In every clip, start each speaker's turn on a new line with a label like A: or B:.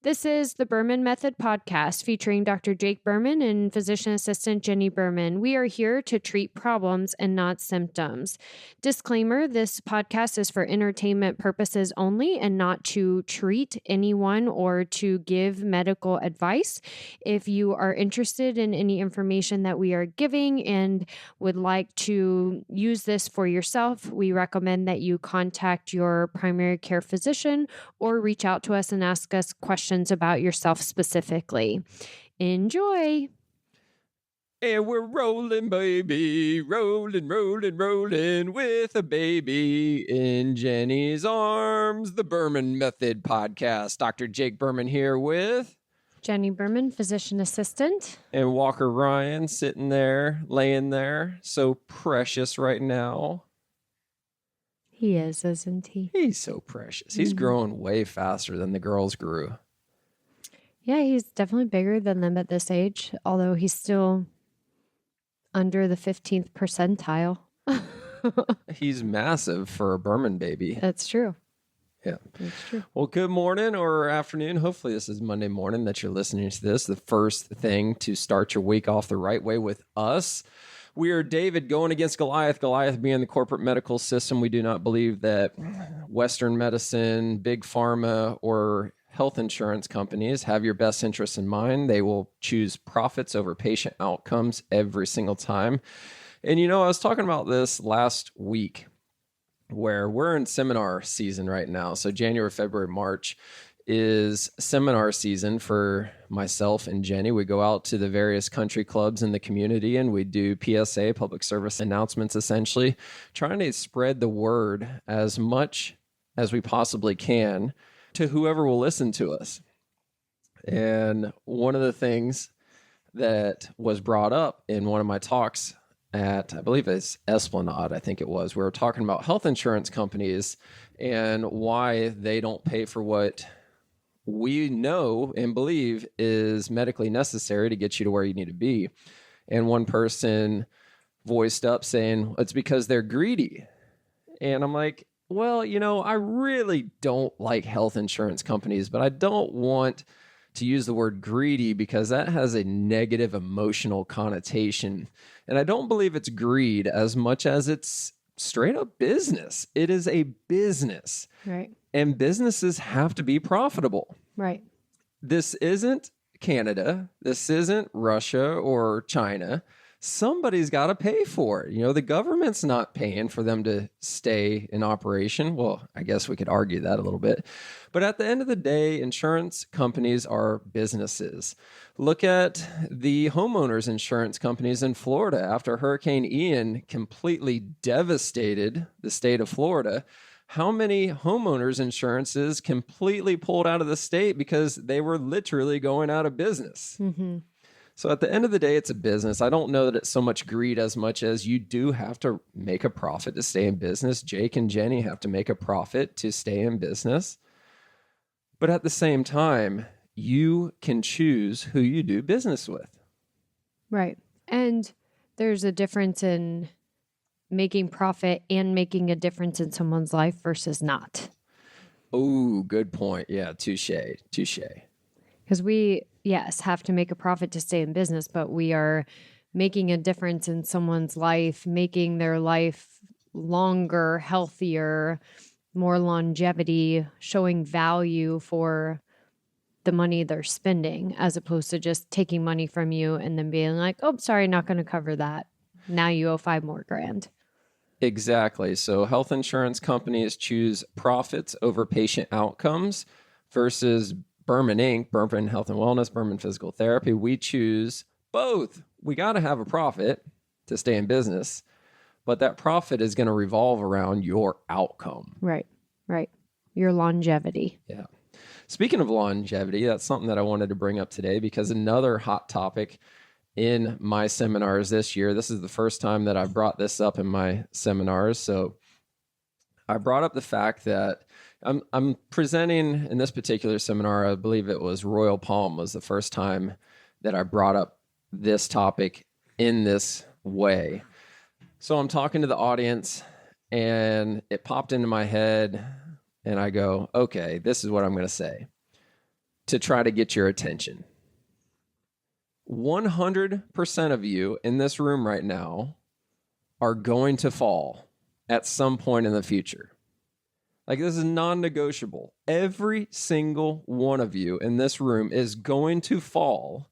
A: This is the Berman Method podcast featuring Dr. Jake Berman and physician assistant Jenny Berman. We are here to treat problems and not symptoms. Disclaimer, this podcast is for entertainment purposes only and not to treat anyone or to give medical advice. If you are interested in any information that we are giving and would like to use this for yourself, we recommend that you contact your primary care physician or reach out to us and ask us questions about yourself specifically. Enjoy.
B: And we're rolling, baby, rolling with a baby in Jenny's arms. The Berman Method podcast. Dr. Jake Berman here with
A: Jenny Berman, physician assistant.
B: And Walker Ryan sitting there, laying there, so precious right now.
A: He is, isn't he?
B: He's so precious. He's growing way faster than the girls grew.
A: Yeah, he's definitely bigger than them at this age, although he's still under the 15th percentile.
B: He's massive for a Berman baby.
A: That's true.
B: Yeah.
A: That's true.
B: Well, good morning or afternoon. Hopefully this is Monday morning that you're listening to this. The first thing to start your week off the right way with us. We are David going against Goliath. Goliath being the corporate medical system. We do not believe that Western medicine, big pharma, or health insurance companies have your best interests in mind. They will choose profits over patient outcomes every single time. And I was talking about this last week where we're in seminar season right now. So January, February, March is seminar season for myself and Jenny. We go out to the various country clubs in the community and we do PSA, public service announcements, essentially trying to spread the word as much as we possibly can to whoever will listen to us. And one of the things that was brought up in one of my talks at, I believe it's Esplanade, I think it was, we were talking about health insurance companies and why they don't pay for what we know and believe is medically necessary to get you to where you need to be. And one person voiced up saying, it's because they're greedy. And I'm like, well, I really don't like health insurance companies, but I don't want to use the word greedy because that has a negative emotional connotation. And I don't believe it's greed as much as it's straight up business. It is a business.
A: Right.
B: And businesses have to be profitable.
A: Right.
B: This isn't Canada. This isn't Russia or China. Somebody's got to pay for it. The government's not paying for them to stay in operation. Well, I guess we could argue that a little bit. But at the end of the day, insurance companies are businesses. Look at the homeowners insurance companies in Florida after Hurricane Ian completely devastated the state of Florida. How many homeowners insurances completely pulled out of the state because they were literally going out of business?
A: Mm-hmm.
B: So at the end of the day, it's a business. I don't know that it's so much greed as much as you do have to make a profit to stay in business. Jake and Jenny have to make a profit to stay in business. But at the same time, you can choose who you do business with.
A: Right. And there's a difference in making profit and making a difference in someone's life versus not.
B: Oh, good point. Yeah, touche.
A: Because we, yes, have to make a profit to stay in business, but we are making a difference in someone's life, making their life longer, healthier, more longevity, showing value for the money they're spending, as opposed to just taking money from you and then being like, oh, sorry, not going to cover that. Now you owe $5 more grand.
B: Exactly. So health insurance companies choose profits over patient outcomes versus Berman Inc., Berman Health and Wellness, Berman Physical Therapy. We choose both. We got to have a profit to stay in business, but that profit is going to revolve around your outcome.
A: Right. Your longevity.
B: Yeah. Speaking of longevity, that's something that I wanted to bring up today because another hot topic in my seminars this year, this is the first time that I've brought this up in my seminars. So I brought up the fact that I'm presenting in this particular seminar. I believe it was Royal Palm was the first time that I brought up this topic in this way. So I'm talking to the audience and it popped into my head and I go, okay, this is what I'm going to say. to try to get your attention. 100% of you in this room right now are going to fall at some point in the future. Like, this is non-negotiable. Every single one of you in this room is going to fall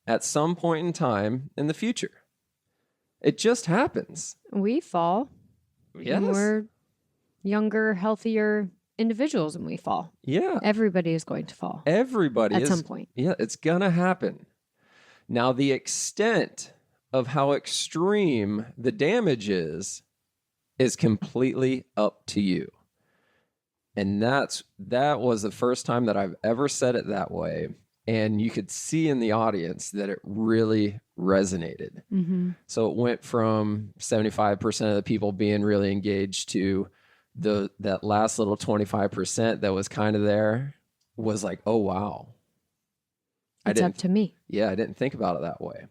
B: at some point in time in the future. It just happens.
A: We fall.
B: Yes.
A: We're younger, healthier individuals and we fall.
B: Yeah.
A: Everybody is going to fall.
B: Everybody
A: at
B: is.
A: some point.
B: Yeah, it's going to happen. Now, the extent of how extreme the damage is completely up to you. And that was the first time that I've ever said it that way. And you could see in the audience that it really resonated.
A: Mm-hmm.
B: So it went from 75% of the people being really engaged to that last little 25% that was kind of there was like, oh, wow.
A: It's up to me.
B: Yeah, I didn't think about it that way.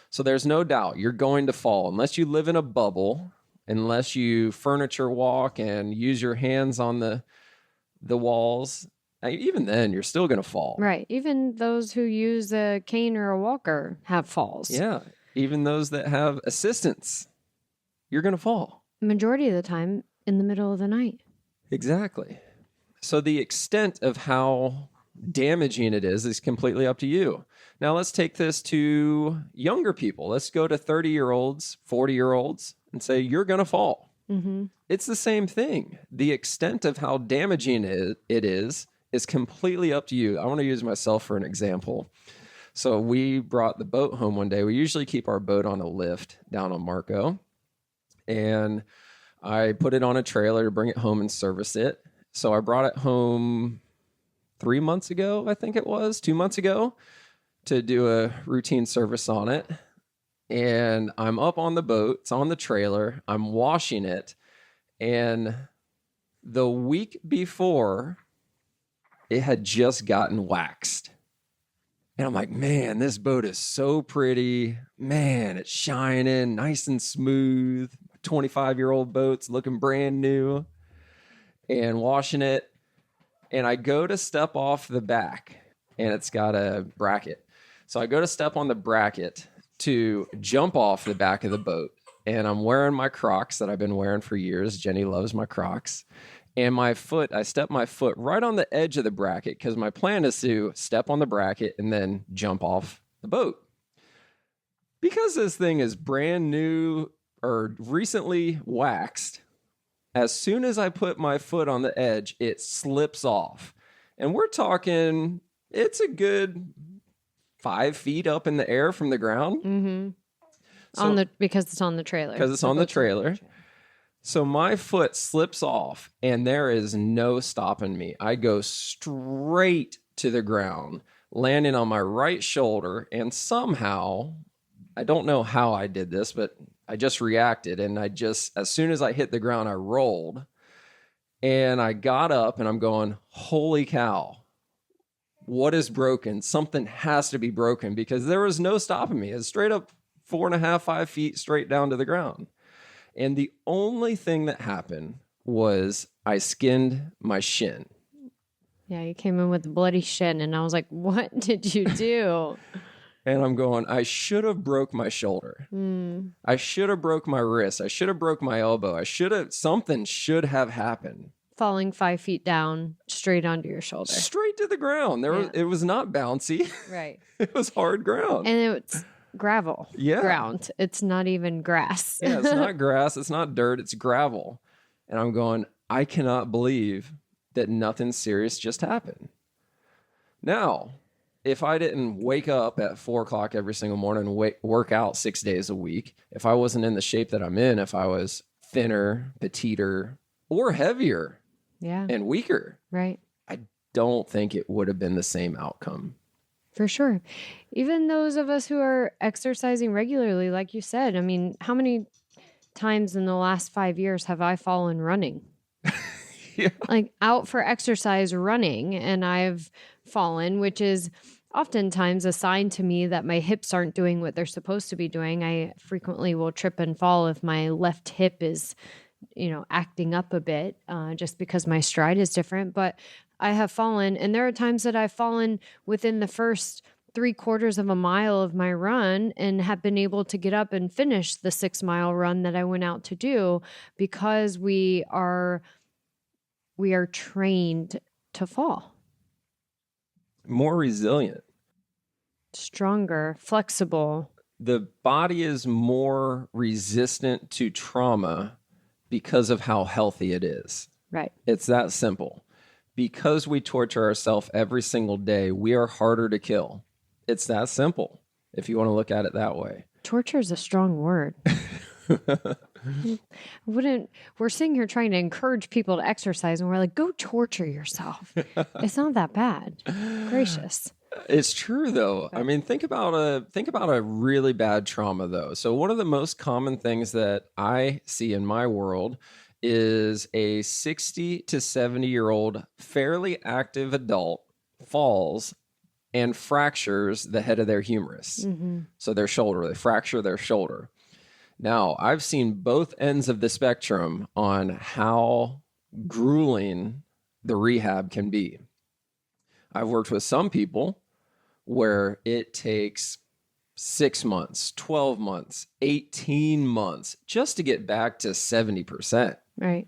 B: So there's no doubt you're going to fall unless you live in a bubble, unless you furniture walk and use your hands on the walls. Even then, you're still going to fall.
A: Right. Even those who use a cane or a walker have falls.
B: Yeah. Even those that have assistance, you're going to fall.
A: Majority of the time in the middle of the night.
B: Exactly. So the extent of how damaging it is completely up to you. Now let's take this to younger people. Let's go to 30-year-olds, 40-year-olds and say, you're going to fall.
A: Mm-hmm.
B: It's the same thing. The extent of how damaging it is completely up to you. I want to use myself for an example. So we brought the boat home one day. We usually keep our boat on a lift down on Marco. And I put it on a trailer to bring it home and service it. So I brought it home 3 months ago, I think it was, 2 months ago, to do a routine service on it. And I'm up on the boat. It's on the trailer. I'm washing it. And the week before, it had just gotten waxed. And I'm like, man, this boat is so pretty. Man, it's shining, nice and smooth. 25-year-old boat's looking brand new. And washing it. And I go to step off the back, and it's got a bracket. So I go to step on the bracket to jump off the back of the boat. And I'm wearing my Crocs that I've been wearing for years. Jenny loves my Crocs. And I step my foot right on the edge of the bracket because my plan is to step on the bracket and then jump off the boat. Because this thing is brand new or recently waxed, as soon as I put my foot on the edge, it slips off. And we're talking, it's a good 5 feet up in the air from the ground.
A: Mm-hmm. Because it's on the trailer.
B: Because it's on the trailer. So my foot slips off and there is no stopping me. I go straight to the ground, landing on my right shoulder. And somehow, I don't know how I did this, but I just reacted. And as soon as I hit the ground, I rolled. And I got up and I'm going, holy cow, what is broken? Something has to be broken because there was no stopping me. It's straight up 4.5, 5 feet straight down to the ground. And the only thing that happened was I skinned my shin.
A: Yeah, you came in with a bloody shin, and I was like, what did you do?
B: And I'm going, I should have broke my shoulder. I should have broke my wrist. I should have broke my elbow. Something should have happened.
A: Falling 5 feet down, straight onto your shoulder.
B: Straight to the ground. It was not bouncy.
A: Right.
B: It was hard ground.
A: And it's gravel ground. It's not even grass.
B: Yeah, it's not grass. It's not dirt. It's gravel. And I'm going, I cannot believe that nothing serious just happened. Now, if I didn't wake up at 4 o'clock every single morning and work out 6 days a week, if I wasn't in the shape that I'm in, if I was thinner, petiter, or heavier and weaker,
A: right,
B: I don't think it would have been the same outcome.
A: For sure. Even those of us who are exercising regularly, like you said, I mean, how many times in the last 5 years have I fallen running?
B: Yeah.
A: Like out for exercise running, and I've fallen, which is oftentimes a sign to me that my hips aren't doing what they're supposed to be doing. I frequently will trip and fall if my left hip is, acting up a bit, just because my stride is different. But I have fallen, and there are times that I've fallen within the first 3/4 of a mile of my run and have been able to get up and finish the 6-mile run that I went out to do, because we are trained to fall.
B: More resilient.
A: Stronger, flexible.
B: The body is more resistant to trauma because of how healthy it is.
A: Right.
B: It's that simple. Because we torture ourselves every single day, we are harder to kill. It's that simple, if you want to look at it that way.
A: Torture is a strong word. We're sitting here trying to encourage people to exercise, and we're like, go torture yourself. It's not that bad. Gracious.
B: It's true, though. I mean, think about a really bad trauma, though. So one of the most common things that I see in my world is a 60 to 70-year-old fairly active adult falls and fractures the head of their humerus. Mm-hmm. So their shoulder, they fracture their shoulder. Now, I've seen both ends of the spectrum on how grueling the rehab can be. I've worked with some people where it takes 6 months, 12 months, 18 months just to get back to 70%.
A: Right.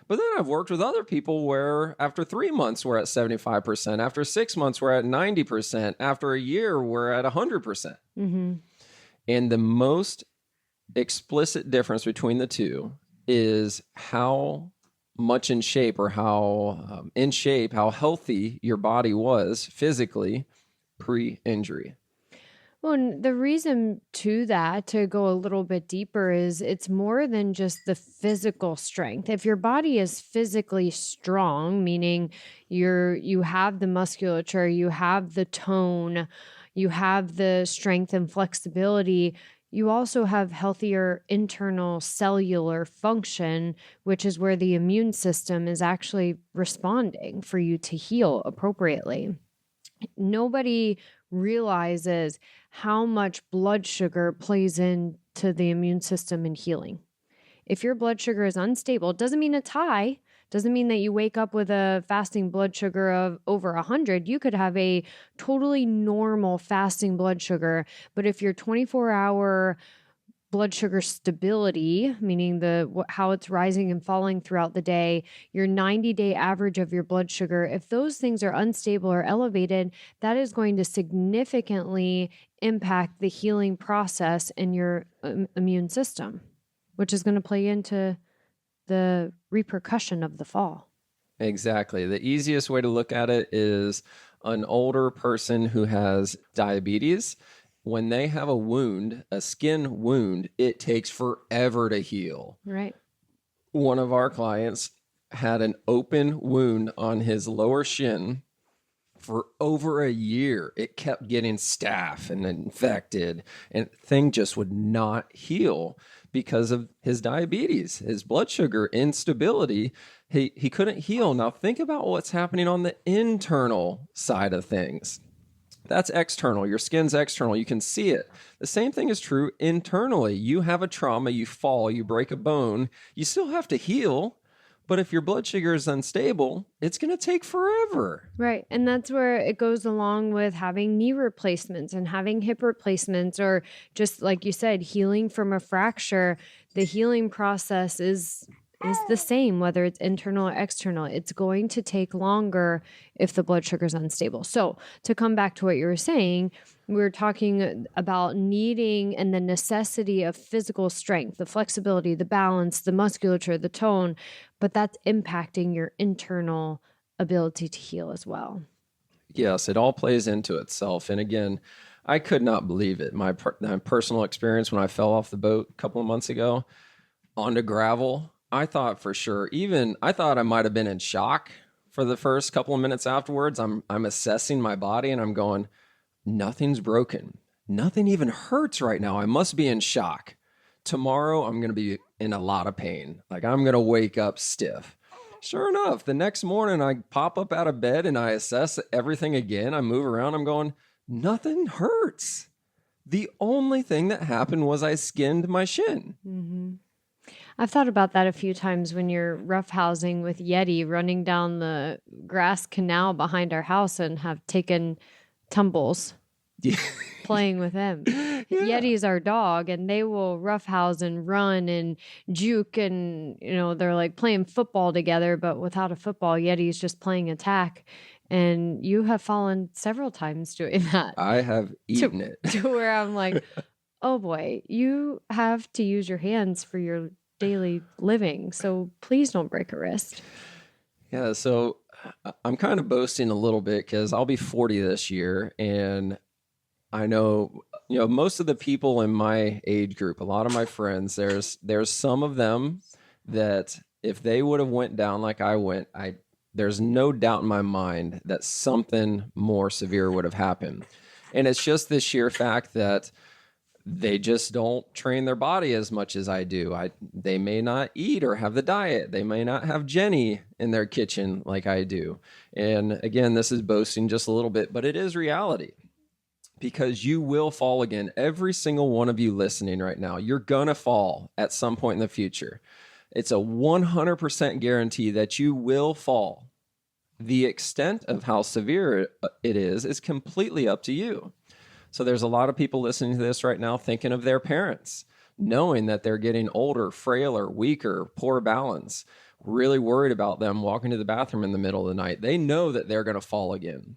B: But then I've worked with other people where after 3 months, we're at 75%. After 6 months, we're at 90%. After a year, we're at 100%.
A: Mm-hmm.
B: And the most explicit difference between the two is how much in shape, or how how healthy your body was physically pre-injury.
A: Well, and the reason to that, to go a little bit deeper, is it's more than just the physical strength. If your body is physically strong, meaning you have the musculature, you have the tone, you have the strength and flexibility, you also have healthier internal cellular function, which is where the immune system is actually responding for you to heal appropriately. Nobody realizes how much blood sugar plays into the immune system and healing. If your blood sugar is unstable, it doesn't mean it's high, doesn't mean that you wake up with a fasting blood sugar of over 100. You could have a totally normal fasting blood sugar, but if your 24-hour blood sugar stability, meaning how it's rising and falling throughout the day, your 90-day average of your blood sugar, if those things are unstable or elevated, that is going to significantly impact the healing process in your immune system, which is going to play into the repercussion of the fall.
B: Exactly. The easiest way to look at it is an older person who has diabetes. When they have a wound, a skin wound, it takes forever to heal.
A: Right.
B: One of our clients had an open wound on his lower shin for over a year. It kept getting staph and infected, and the thing just would not heal because of his diabetes, his blood sugar instability. He couldn't heal. Now think about what's happening on the internal side of things. That's external. Your skin's external. You can see it. The same thing is true internally. You have a trauma, you fall, you break a bone, you still have to heal. But if your blood sugar is unstable, it's going to take forever.
A: Right. And that's where it goes along with having knee replacements and having hip replacements, or just like you said, healing from a fracture. The healing process is the same, whether it's internal or external. It's going to take longer if the blood sugar is unstable. So to come back to what you were saying, we were talking about needing and the necessity of physical strength, the flexibility, the balance, the musculature, the tone, but that's impacting your internal ability to heal as well.
B: Yes, it all plays into itself. And again, I could not believe it. My personal experience when I fell off the boat a couple of months ago onto gravel, I thought for sure, I thought I might have been in shock for the first couple of minutes afterwards. I'm assessing my body and I'm going, nothing's broken. Nothing even hurts right now. I must be in shock. Tomorrow, I'm going to be in a lot of pain. Like I'm going to wake up stiff. Sure enough, the next morning I pop up out of bed and I assess everything again. I move around. I'm going, nothing hurts. The only thing that happened was I skinned my shin.
A: Mm-hmm. I've thought about that a few times when you're roughhousing with Yeti running down the grass canal behind our house and have taken tumbles
B: Yeah.
A: playing with him.
B: Yeah.
A: Yeti's our dog, and they will roughhouse and run and juke, and they're like playing football together, but without a football. Yeti's just playing attack. And you have fallen several times doing that.
B: I have eaten it.
A: To where I'm like, oh boy, you have to use your hands for your daily living. So please don't break a wrist.
B: Yeah, so I'm kind of boasting a little bit because I'll be 40 this year, and I know, most of the people in my age group, a lot of my friends, there's some of them that if they would have went down like I went, there's no doubt in my mind that something more severe would have happened. And it's just the sheer fact that they just don't train their body as much as I do. They may not eat or have the diet. They may not have Jenny in their kitchen like I do. And again, this is boasting just a little bit, but it is reality. Because you will fall again. Every single one of you listening right now, you're going to fall at some point in the future. It's a 100% guarantee that you will fall. The extent of how severe it is completely up to you. So there's a lot of people listening to this right now thinking of their parents, knowing that they're getting older, frailer, weaker, poor balance, really worried about them walking to the bathroom in the middle of the night. They know that they're going to fall again.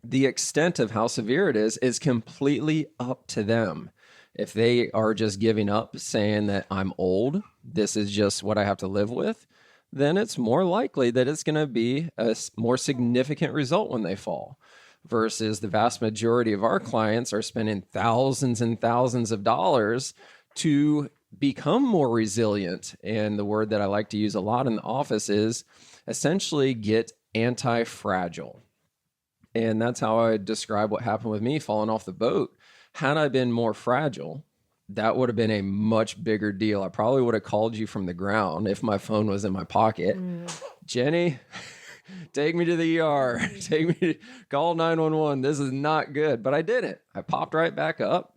B: The extent of how severe it is completely up to them. If they are just giving up, saying that I'm old, this is just what I have to live with, then it's more likely that it's going to be a more significant result when they fall. Versus the vast majority of our clients are spending thousands and thousands of dollars to become more resilient. And the word that I like to use a lot in the office is essentially get anti-fragile. And that's how I describe what happened with me falling off the boat. Had I been more fragile, that would have been a much bigger deal. I probably would have called you from the ground if my phone was in my pocket. Jenny, take me to the ER. Call 911. This is not good. But I didn't. I popped right back up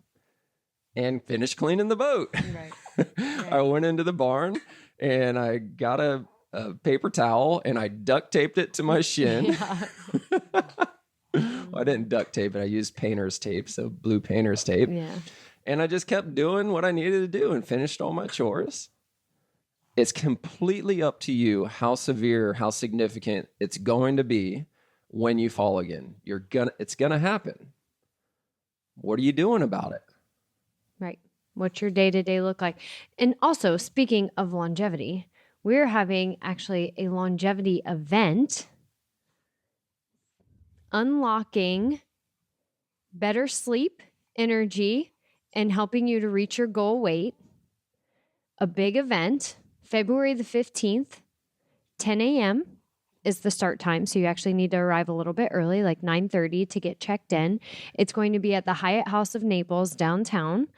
B: and finished cleaning the boat. Right. I went into the barn and I got a paper towel and I duct taped it to my shin. Well, I didn't duct tape it. I used painter's tape, so blue painter's tape. Yeah. And I just kept doing what I needed to do and finished all my chores. It's completely up to you how severe, how significant it's going to be when you fall again. It's gonna happen. What are you doing about it?
A: Right. What's your day-to-day look like? And also, speaking of longevity, we're having actually a longevity event, unlocking better sleep, energy, and helping you to reach your goal weight. A big event, February the 15th, 10 a.m. is the start time. So you actually need to arrive a little bit early, like 9:30 to get checked in. It's going to be at the Hyatt House of Naples downtown.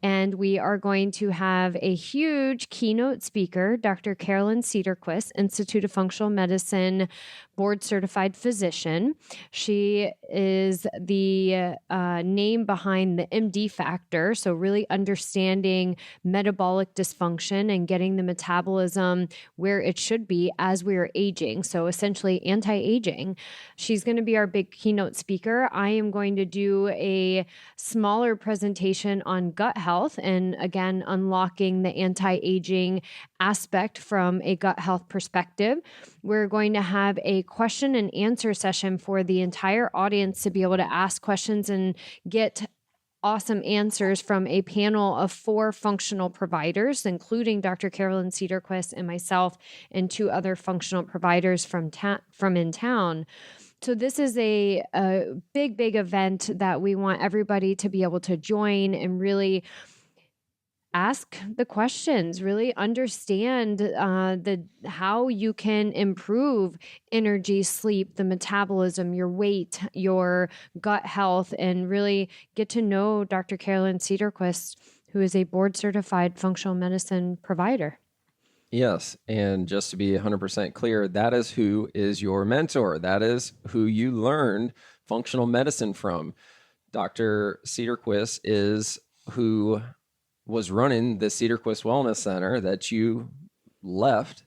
A: And we are going to have a huge keynote speaker, Dr. Carolyn Sederquist, Institute of Functional Medicine board certified physician. She is the name behind the MD factor. So really understanding metabolic dysfunction and getting the metabolism where it should be as we are aging. So essentially anti-aging. She's going to be our big keynote speaker. I am going to do a smaller presentation on gut health and again, unlocking the anti-aging aspect from a gut health perspective. We're going to have a question and answer session for the entire audience to be able to ask questions and get awesome answers from a panel of 4 functional providers, including Dr. Carolyn Sederquist and myself and 2 other functional providers from in town. So this is a big, big event that we want everybody to be able to join and really ask the questions, really understand how you can improve energy, sleep, the metabolism, your weight, your gut health, and really get to know Dr. Carolyn Sederquist, who is a board certified functional medicine provider.
B: Yes. And just to be 100% clear, that is who is your mentor. That is who you learned functional medicine from. Dr. Sederquist is who was running the Sederquist Wellness Center that you left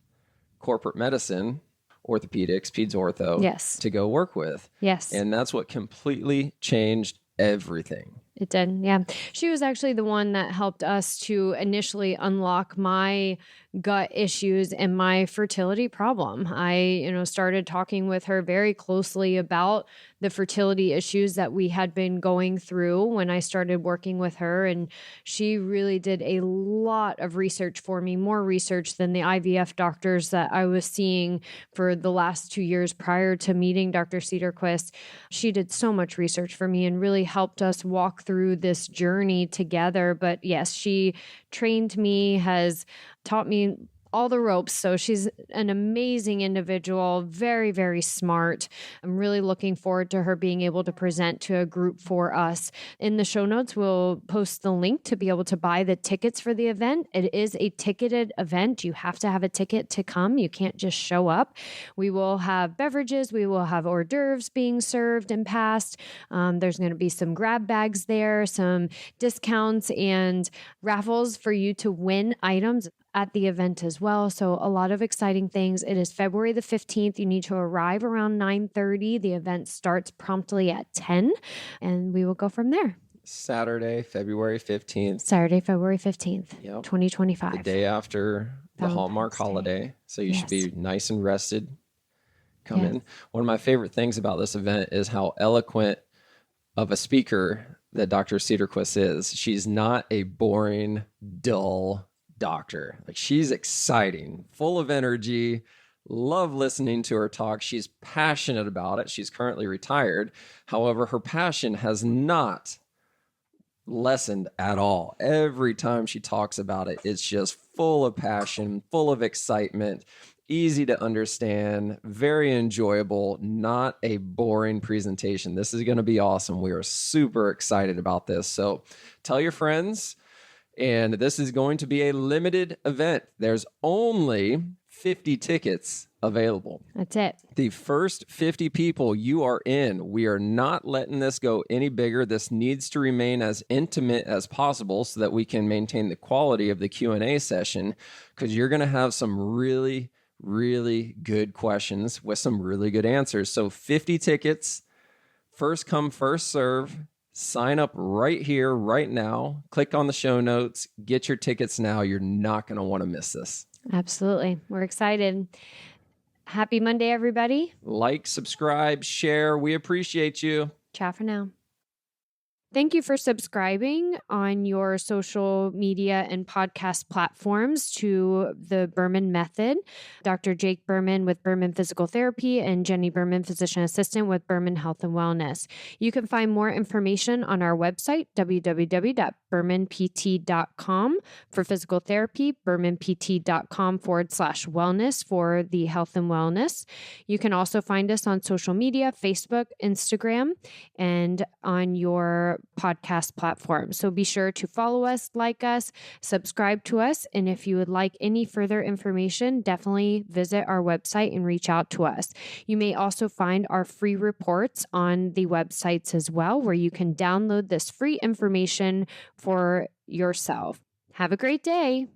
B: corporate medicine, orthopedics, peds ortho,
A: Yes.
B: to go work with.
A: Yes.
B: And that's what completely changed everything.
A: It did. Yeah. She was actually the one that helped us to initially unlock my gut issues and my fertility problem. I, started talking with her very closely about the fertility issues that we had been going through when I started working with her. And she really did a lot of research for me, more research than the IVF doctors that I was seeing for the last 2 years prior to meeting Dr. Sederquist. She did so much research for me and really helped us walk through this journey together. But yes, she trained me, has taught me all the ropes. So she's an amazing individual, very, very smart. I'm really looking forward to her being able to present to a group for us. In the show notes, we'll post the link to be able to buy the tickets for the event. It is a ticketed event. You have to have a ticket to come. You can't just show up. We will have beverages. We will have hors d'oeuvres being served and passed. There's going to be some grab bags there, some discounts and raffles for you to win items at the event as well. So a lot of exciting things. It is February the 15th. You need to arrive around 9:30. The event starts promptly at 10 and we will go from there.
B: Saturday, February 15th.
A: Saturday, February 15th,
B: Yep.
A: 2025.
B: The day after the Hallmark
A: Valentine's Day.
B: holiday. So you should
A: Yes.
B: be nice and rested. Come
A: Yes.
B: in. One of my favorite things about this event is how eloquent of a speaker that Dr. Sederquist is. She's not a boring, dull doctor. Like, she's exciting, full of energy. Love listening to her talk. She's passionate about it. She's currently retired. However, her passion has not lessened at all. Every time she talks about it, it's just full of passion, full of excitement, easy to understand, very enjoyable, not a boring presentation. This is going to be awesome. We are super excited about this. So tell your friends. And this is going to be a limited event. There's only 50 tickets available.
A: That's it.
B: The first 50 people you are in. We are not letting this go any bigger. This needs to remain as intimate as possible so that we can maintain the quality of the Q&A session, because you're going to have some really, really good questions with some really good answers. So 50 tickets, first come, first serve. Sign up right here, right now. Click on the show notes. Get your tickets now. You're not going to want to miss this.
A: Absolutely. We're excited. Happy Monday, everybody.
B: Like, subscribe, share. We appreciate you.
A: Ciao for now. Thank you for subscribing on your social media and podcast platforms to the Berman Method. Dr. Jake Berman with Berman Physical Therapy and Jenny Berman, Physician Assistant with Berman Health and Wellness. You can find more information on our website, www.bermanpt.com for physical therapy, bermanpt.com/wellness for the health and wellness. You can also find us on social media, Facebook, Instagram, and on your podcast platform. So be sure to follow us, like us, subscribe to us. And if you would like any further information, definitely visit our website and reach out to us. You may also find our free reports on the websites as well, where you can download this free information for yourself. Have a great day.